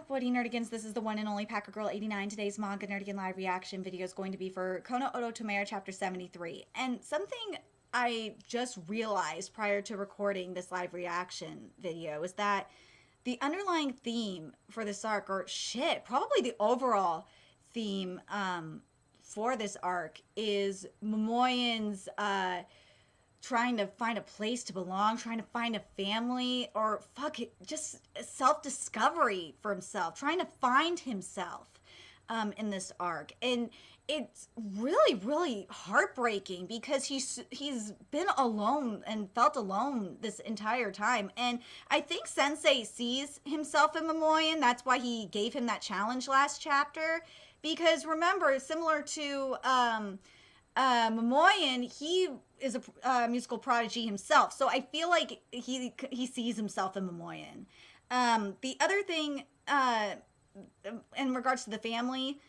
What nerdigans? This is the one and only Packer Girl 89. Today's Manga Nerdigan live reaction video is going to be for Kono Oto Tomare chapter 73. And something I just realized prior to recording this live reaction video is that the underlying theme for this arc, or shit, probably the overall theme for this arc, is Momoyan's trying to find a place to belong, trying to find a family, or fuck it, just self-discovery for himself, trying to find himself in this arc. And it's really, really heartbreaking because he's been alone and felt alone this entire time. And I think Sensei sees himself in Momoyan. That's why he gave him that challenge last chapter. Because remember, similar to Momoyan, he is a musical prodigy himself, so I feel like he sees himself in Momoyan. The other thing in regards to the family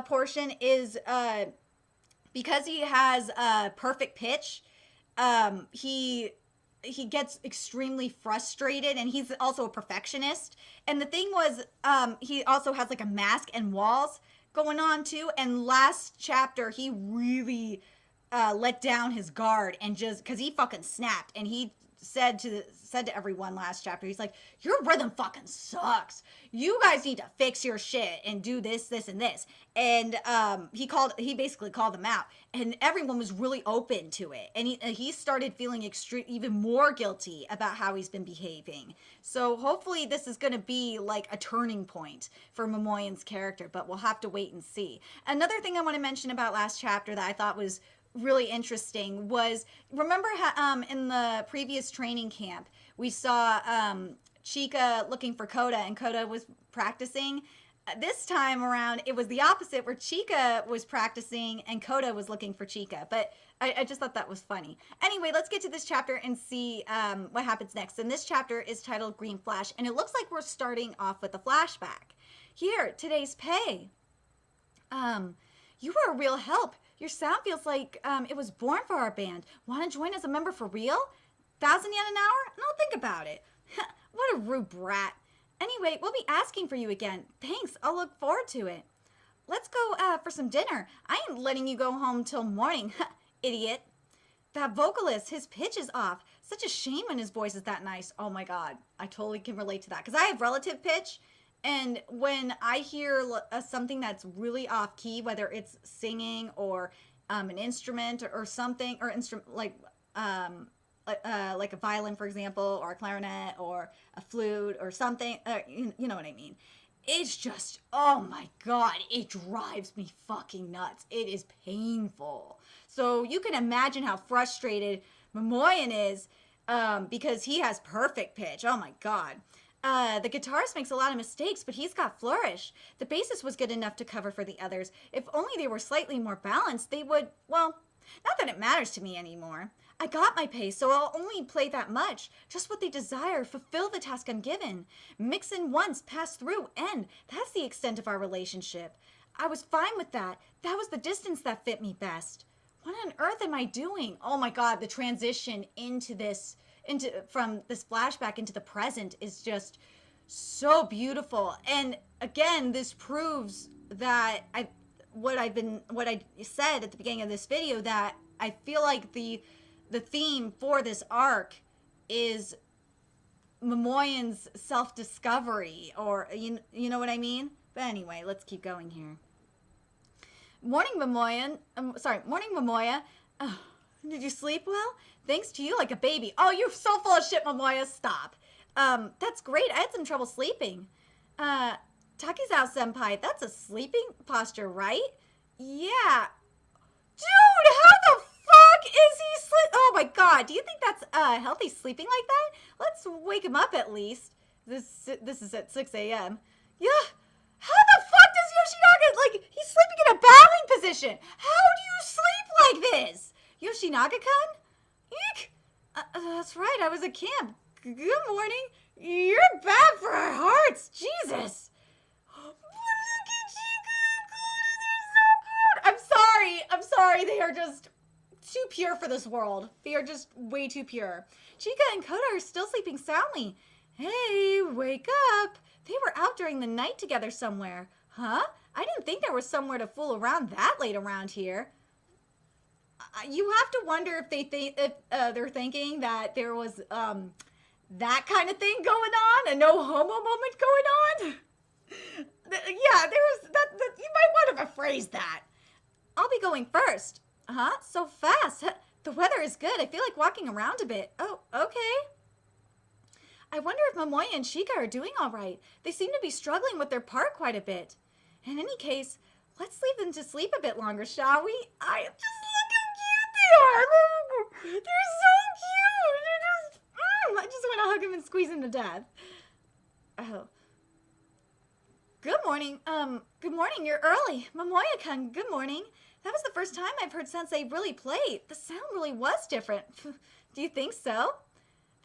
portion is because he has a perfect pitch, he gets extremely frustrated, and he's also a perfectionist. And the thing was, he also has like a mask and walls going on too. And last chapter, he really let down his guard, and just because he fucking snapped, and he said to everyone last chapter, he's like, your rhythm fucking sucks, you guys need to fix your shit and do this and this. And he basically called them out, and everyone was really open to it, and he started feeling even more guilty about how he's been behaving. So hopefully this is going to be like a turning point for Momoyan's character, but we'll have to wait and see. Another thing I want to mention about last chapter that I thought was really interesting was, remember how in the previous training camp we saw Chika looking for Koda, and Koda was practicing. This time around it was the opposite, where Chika was practicing and Koda was looking for Chika. But I just thought that was funny. Anyway, let's get to this chapter and see what happens next. And this chapter is titled Green Flash, and it looks like we're starting off with a flashback. Here, today's pay. You were a real help. Your sound feels like it was born for our band. Want to join as a member for real? 1,000 yen an hour? No, think about it. What a rude brat. Anyway, we'll be asking for you again. Thanks, I'll look forward to it. Let's go for some dinner. I ain't letting you go home till morning. Idiot. That vocalist, his pitch is off. Such a shame when his voice is that nice. Oh my god, I totally can relate to that, because I have relative pitch. And when I hear something that's really off key, whether it's singing or an instrument or something, or like a violin, for example, or a clarinet or a flute or something, you know what I mean? It's just, oh my god, it drives me fucking nuts. It is painful. So you can imagine how frustrated Momoyan is because he has perfect pitch. Oh my god. The guitarist makes a lot of mistakes, but he's got flourish. The bassist was good enough to cover for the others. If only they were slightly more balanced, they would, well, not that it matters to me anymore. I got my pay, so I'll only play that much. Just what they desire, fulfill the task I'm given. Mix in once, pass through, end. That's the extent of our relationship. I was fine with that. That was the distance that fit me best. What on earth am I doing? Oh my god, the transition from this flashback into the present is just so beautiful. And again, this proves that what I said at the beginning of this video, that I feel like the theme for this arc is Momoyan's self-discovery, or you know what I mean? But anyway, let's keep going here. Morning, Momoyan. Morning, Momoya. Oh, did you sleep well? Thanks to you, like a baby. Oh, you're so full of shit, Momoya. Stop. That's great. I had some trouble sleeping. Takizawa senpai, that's a sleeping posture, right? Yeah. Dude, how the fuck is he sleep? Oh my god, do you think that's healthy sleeping like that? Let's wake him up at least. This is at 6 a.m. Yeah. How the fuck does Yoshinaga, like, he's sleeping in a bowing position. How do you sleep like this? Yoshinaga-kun? Eek! That's right, I was at camp. Good morning. You're bad for our hearts. Jesus. Look at Chica and Cody, they're so good. I'm sorry. They are just too pure for this world. They are just way too pure. Chica and Koda are still sleeping soundly. Hey, wake up! They were out during the night together somewhere. Huh? I didn't think there was somewhere to fool around that late around here. You have to wonder if they're thinking that there was that kind of thing going on, a no homo moment going on. Yeah, there was that. You might want to rephrase that. I'll be going first. Huh? So fast. The weather is good. I feel like walking around a bit. Oh, okay. I wonder if Momoya and Shika are doing all right. They seem to be struggling with their part quite a bit. In any case, let's leave them to sleep a bit longer, shall we? I just look how cute they are. They're so cute. I just want to hug them and squeeze them to death. Oh. Good morning. Good morning. You're early. Momoya-kun, good morning. That was the first time I've heard Sensei really play. The sound really was different. Do you think so?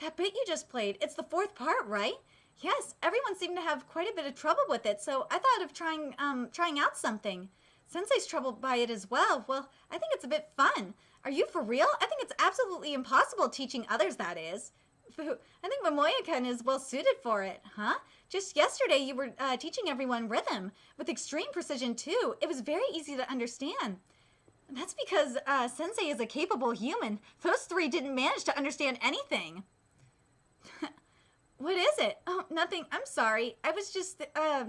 That bit you just played, it's the fourth part, right? Yes, everyone seemed to have quite a bit of trouble with it, so I thought of trying out something. Sensei's troubled by it as well. Well, I think it's a bit fun. Are you for real? I think it's absolutely impossible teaching others, that is. I think Momoya-kun is well suited for it, huh? Just yesterday you were teaching everyone rhythm, with extreme precision too. It was very easy to understand. That's because Sensei is a capable human. Those three didn't manage to understand anything. What is it? Oh, nothing. I'm sorry. I was just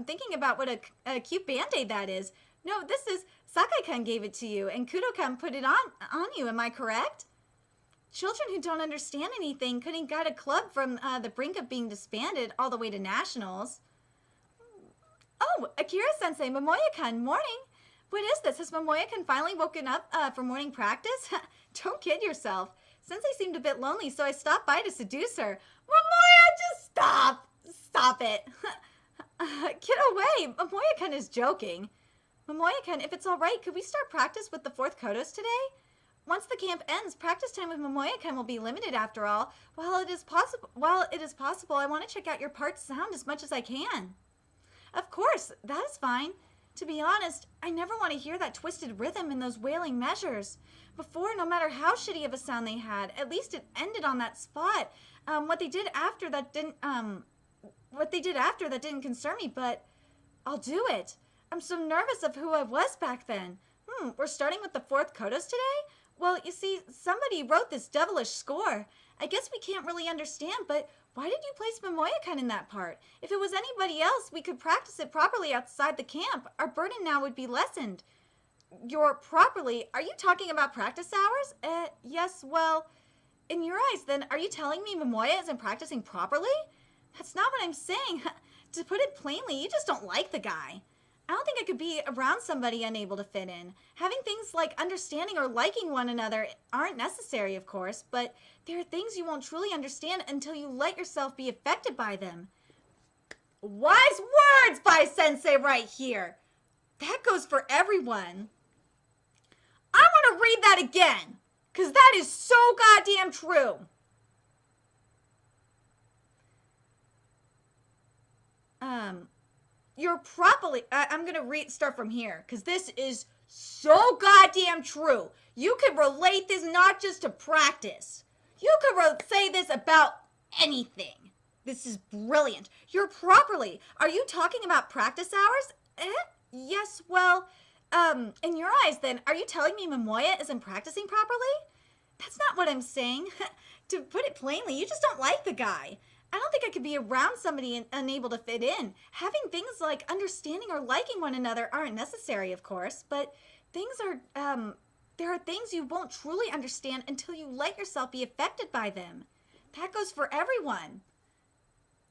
thinking about what a cute band-aid that is. No, this is... Sakai-kun gave it to you, and Kudo-kun put it on you. Am I correct? Children who don't understand anything couldn't guide a club from the brink of being disbanded all the way to nationals. Oh, Akira-sensei, Momoya-kun, morning. What is this? Has Momoya-kun finally woken up for morning practice? Don't kid yourself. Sensei seemed a bit lonely, so I stopped by to seduce her. Momoya, just stop! Stop it! Get away! Momoya-kun is joking. Momoya-kun, if it's alright, could we start practice with the fourth Kodos today? Once the camp ends, practice time with Momoya-kun will be limited after all. While it is possible, I want to check out your part's sound as much as I can. Of course, that is fine. To be honest, I never want to hear that twisted rhythm in those wailing measures. Before, no matter how shitty of a sound they had, at least it ended on that spot. What they did after that didn't concern me, but I'll do it. I'm so nervous of who I was back then. We're starting with the fourth Kodos today? Well, you see, somebody wrote this devilish score. I guess we can't really understand, but why did you place Momoya-kun in that part? If it was anybody else, we could practice it properly outside the camp. Our burden now would be lessened. Your properly? Are you talking about practice hours? Yes, well, in your eyes then, are you telling me Momoya isn't practicing properly? That's not what I'm saying. To put it plainly, you just don't like the guy. I don't think I could be around somebody unable to fit in. Having things like understanding or liking one another aren't necessary, of course, but there are things you won't truly understand until you let yourself be affected by them. Wise words by Sensei right here. That goes for everyone. I want to read that again, because that is so goddamn true. You're properly... I'm going to start from here, because this is so goddamn true. You could relate this not just to practice. You could say this about anything. This is brilliant. You're properly... Are you talking about practice hours? Yes, well... in your eyes, then, are you telling me Momoya isn't practicing properly? That's not what I'm saying. To put it plainly, you just don't like the guy. I don't think I could be around somebody unable to fit in. Having things like understanding or liking one another aren't necessary, of course, but things are, there are things you won't truly understand until you let yourself be affected by them. That goes for everyone.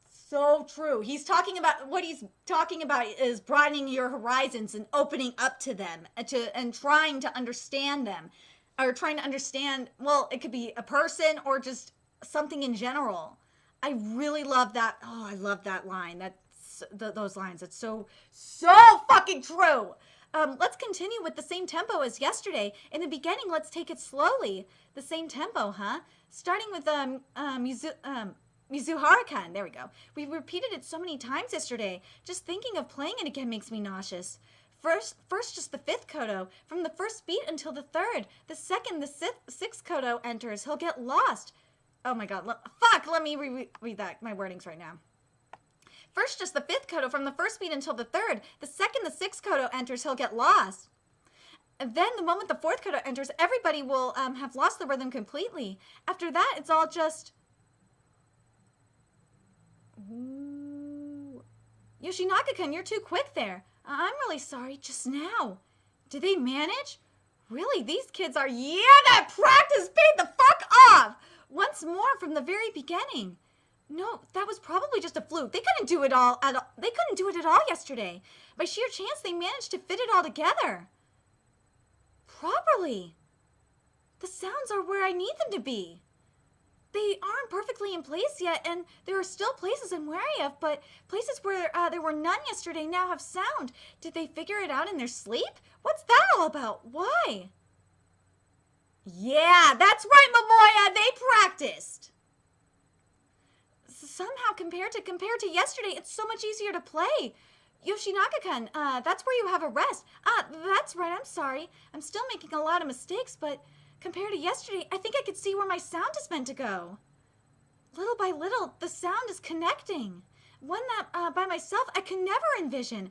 So true. He's talking about, what he's talking about is broadening your horizons and opening up to them and trying to understand them. Or trying to understand, well, it could be a person or just something in general. I really love that. Oh, I love that line. Those lines. It's so fucking true. Let's continue with the same tempo as yesterday. In the beginning, let's take it slowly. The same tempo, huh? Starting with Mizuhara-kan. There we go. We repeated it so many times yesterday. Just thinking of playing it again makes me nauseous. First just the fifth Kodo. From the first beat until the third. The second the sixth Kodo enters, he'll get lost. Oh my god. Fuck! Let me read that. My wordings right now. First, just the 5th koto from the first beat until the 3rd. The second the 6th koto enters, he'll get lost. And then the moment the 4th koto enters, everybody will have lost the rhythm completely. After that, it's all just... Ooh. Yoshinaga-kun, you're too quick there. I'm really sorry, just now. Did they manage? Really, these kids are... Yeah, that practice paid the fuck off! Once more from the very beginning. No, that was probably just a fluke. They couldn't do it all They couldn't do it at all yesterday. By sheer chance, they managed to fit it all together. Properly. The sounds are where I need them to be. They aren't perfectly in place yet, and there are still places I'm wary of, but places where there were none yesterday now have sound. Did they figure it out in their sleep? What's that all about? Why? Yeah, that's right, Momoya! They practiced! Somehow, compared to yesterday, it's so much easier to play. Yoshinaga-kun, that's where you have a rest. That's right, I'm sorry. I'm still making a lot of mistakes, but compared to yesterday, I think I could see where my sound is meant to go. Little by little, the sound is connecting. One that, by myself, I can never envision.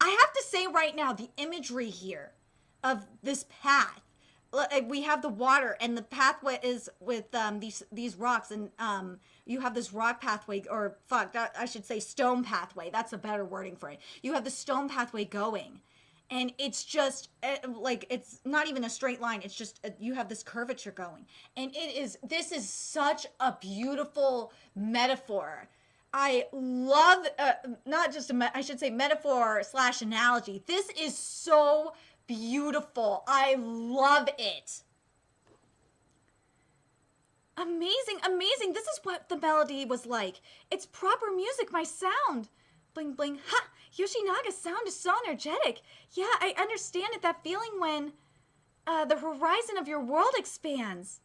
I have to say right now, the imagery here of this path. We have the water, and the pathway is with these rocks, and you have this rock pathway, or I should say stone pathway. That's a better wording for it. You have the stone pathway going, and it's just like, it's not even a straight line. It's just you have this curvature going, and this is such a beautiful metaphor. I love not just I should say metaphor / analogy. This is so beautiful. I love it. Amazing, amazing. This is what the melody was like. It's proper music, my sound. Bling, bling. Ha! Yoshinaga's sound is so energetic. Yeah, I understand it. That feeling when the horizon of your world expands.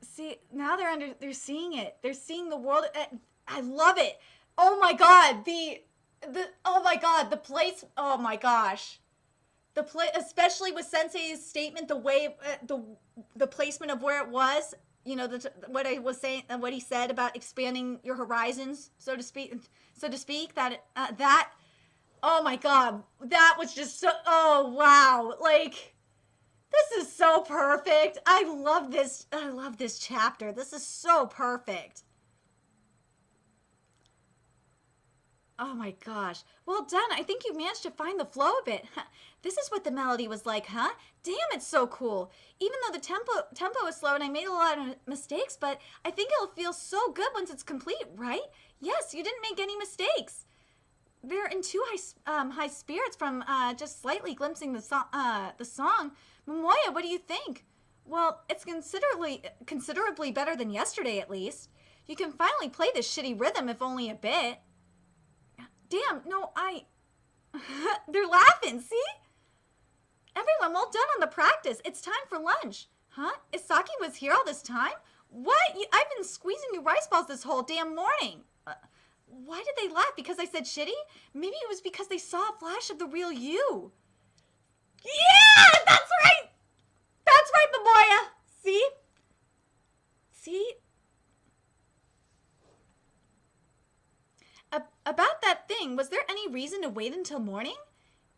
See, now they're seeing it. They're seeing the world. I love it. Oh my god, oh my god, the place, oh my gosh. Especially with Sensei's statement, the way, the placement of where it was, you know, what I was saying, what he said about expanding your horizons, so to speak, that, oh my god, that was just so, oh wow, like, this is so perfect. I love this chapter. This is so perfect. Oh my gosh. Well done. I think you managed to find the flow a bit. This is what the melody was like, huh? Damn, it's so cool. Even though the tempo is slow and I made a lot of mistakes, but I think it'll feel so good once it's complete, right? Yes, you didn't make any mistakes. They're in too high spirits from just slightly glimpsing the song. Momoya, what do you think? Well, it's considerably better than yesterday, at least. You can finally play this shitty rhythm, if only a bit. Damn, no, they're laughing, see? Everyone, well done on the practice. It's time for lunch. Huh? Isaki was here all this time? What? I've been squeezing you rice balls this whole damn morning. Why did they laugh? Because I said shitty? Maybe it was because they saw a flash of the real you. Yeah, that's right! That's right, Momoya! See? See? About that thing, was there any reason to wait until morning?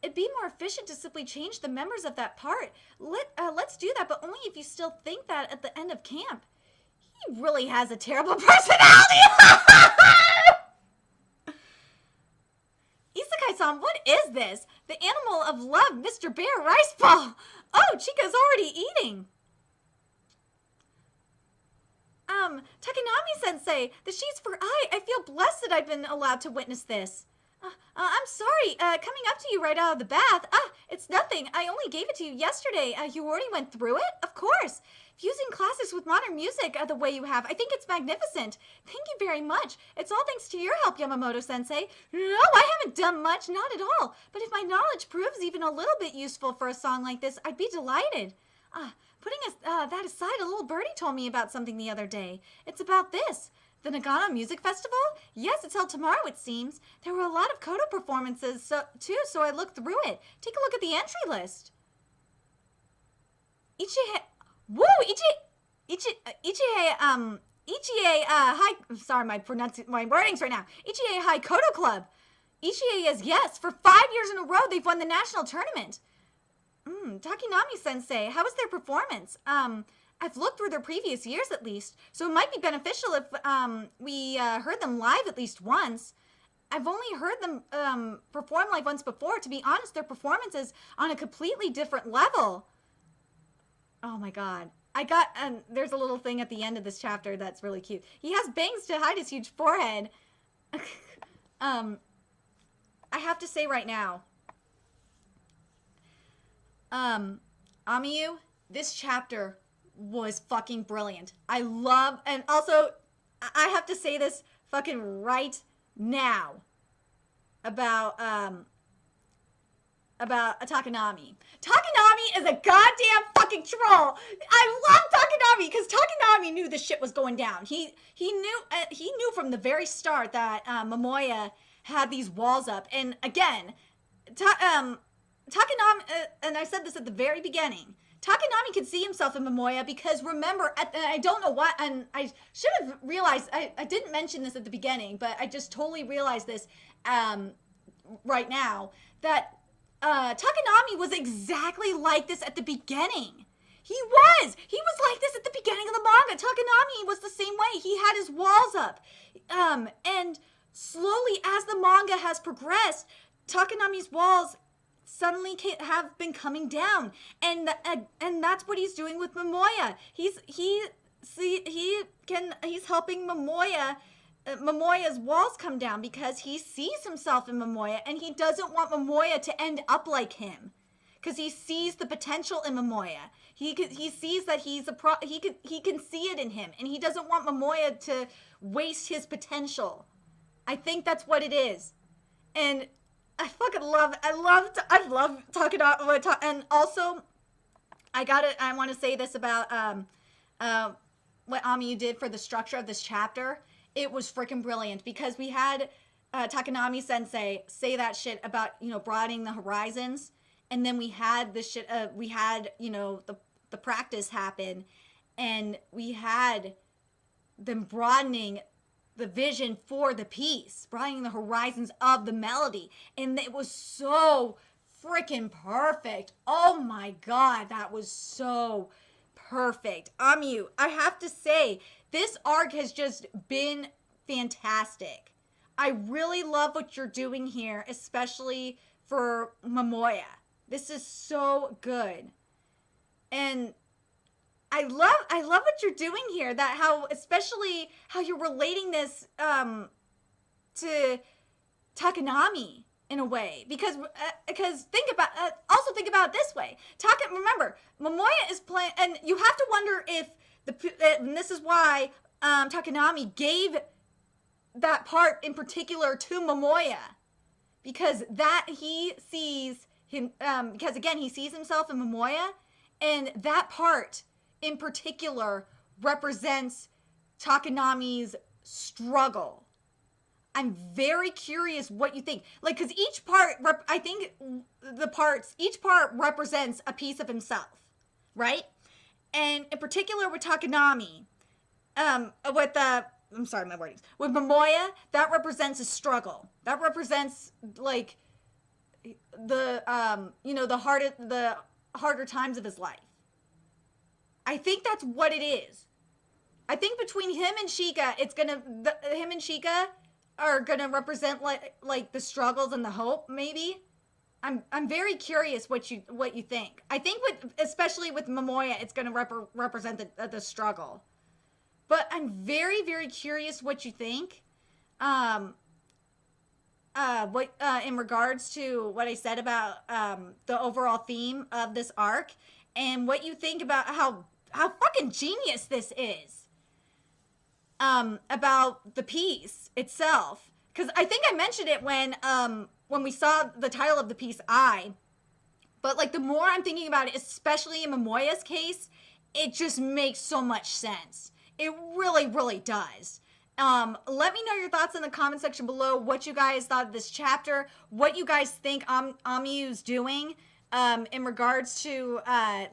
It'd be more efficient to simply change the members of that part. Let's do that, but only if you still think that at the end of camp. He really has a terrible personality! Isekai-san, what is this? The animal of love, Mr. Bear Rice Ball! Oh, Chika's already eating! Takanami-sensei, the sheets for I feel blessed that I've been allowed to witness this. I'm sorry, coming up to you right out of the bath. It's nothing. I only gave it to you yesterday. You already went through it? Of course. Fusing classes with modern music the way you have, I think it's magnificent. Thank you very much. It's all thanks to your help, Yamamoto-sensei. No, I haven't done much, not at all. But if my knowledge proves even a little bit useful for a song like this, I'd be delighted. Putting that aside, a little birdie told me about something the other day. It's about this. The Nagano Music Festival? Yes, it's held tomorrow, it seems. There were a lot of Koto performances, so I looked through it. Take a look at the entry list. Ichie, hi, sorry, my wordings right now. Ichie High Koto Club. Ichie is, yes, for 5 years in a row, they've won the national tournament. Takinami-sensei, how was their performance? I've looked through their previous years at least, so it might be beneficial if, we, heard them live at least once. I've only heard them, perform live once before. To be honest, their performance is on a completely different level. Oh my god. There's a little thing at the end of this chapter that's really cute. He has bangs to hide his huge forehead. I have to say right now, Amiyu, this chapter was fucking brilliant. I love, and also, I have to say this fucking right now about Takanami. Takanami is a goddamn fucking troll. I love Takanami because Takanami knew this shit was going down. He knew from the very start that Momoya had these walls up. And again, Takanami, and I said this at the very beginning, Takanami could see himself in Momoya because remember, I don't know why, and I should have realized, I didn't mention this at the beginning, but I just totally realized this right now, that Takanami was exactly like this at the beginning. He was like this at the beginning of the manga. Takanami was the same way. He had his walls up. And slowly as the manga has progressed, Takanami's walls suddenly have been coming down. And that's what he's doing with Momoya. He's helping Momoya's walls come down because he sees himself in Momoya and he doesn't want Momoya to end up like him because he sees the potential in Momoya. He sees that he can see it in him and he doesn't want Momoya to waste his potential. I think that's what it is. And I love talking about, and also I want to say this about what Amiyu did for the structure of this chapter. It was freaking brilliant because we had Takanami sensei say that shit about, broadening the horizons. And then we had this shit, the practice happen. And we had them broadening the vision for the piece, broadening the horizons of the melody. And it was so freaking perfect. Oh my God, that was so perfect. Amiyu, I have to say, this arc has just been fantastic. I really love what you're doing here, especially for Momoya. This is so good. And I love what you're doing here, especially how you're relating this to Takanami in a way, because think about it this way. Remember, Momoya is playing, and you have to wonder if and this is why Takanami gave that part in particular to Momoya, because that he sees him, because again he sees himself in Momoya, and that part in particular represents Takanami's struggle. I'm very curious what you think. Like, because each part represents a piece of himself, right? And in particular with Takanami, with Momoya, that represents a struggle. That represents, like, the harder times of his life. I think that's what it is. I think between him and Shika, him and Shika are gonna represent like the struggles and the hope, maybe. I'm very curious what you think. I think especially with Momoya, it's gonna represent the struggle. But I'm very, very curious what you think. In regards to what I said about the overall theme of this arc, and what you think about how fucking genius this is. About the piece itself, because I think I mentioned it when we saw the title of the piece, but like the more I'm thinking about it, especially in Momoya's case, it just makes so much sense. It really, really does. Let me know your thoughts in the comment section below, what you guys thought of this chapter, what you guys think Amiyu's doing in regards to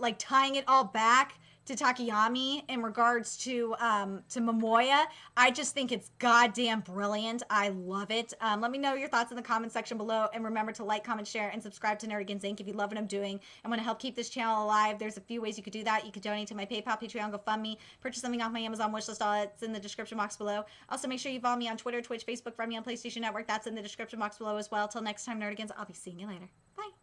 like tying it all back Takayami in regards to Momoya. I just think it's goddamn brilliant. I love it. Let me know your thoughts in the comment section below, and remember to like, comment, share, and subscribe to Nerdigans Inc. if you love what I'm doing and want to help keep this channel alive. There's a few ways you could do that. You could donate to my PayPal, Patreon, GoFundMe, purchase something off my Amazon wishlist. All that's in the description box below. Also, make sure you follow me on Twitter, Twitch, Facebook, find me on PlayStation Network. That's in the description box below as well. Till next time, Nerdigans, I'll be seeing you later. Bye.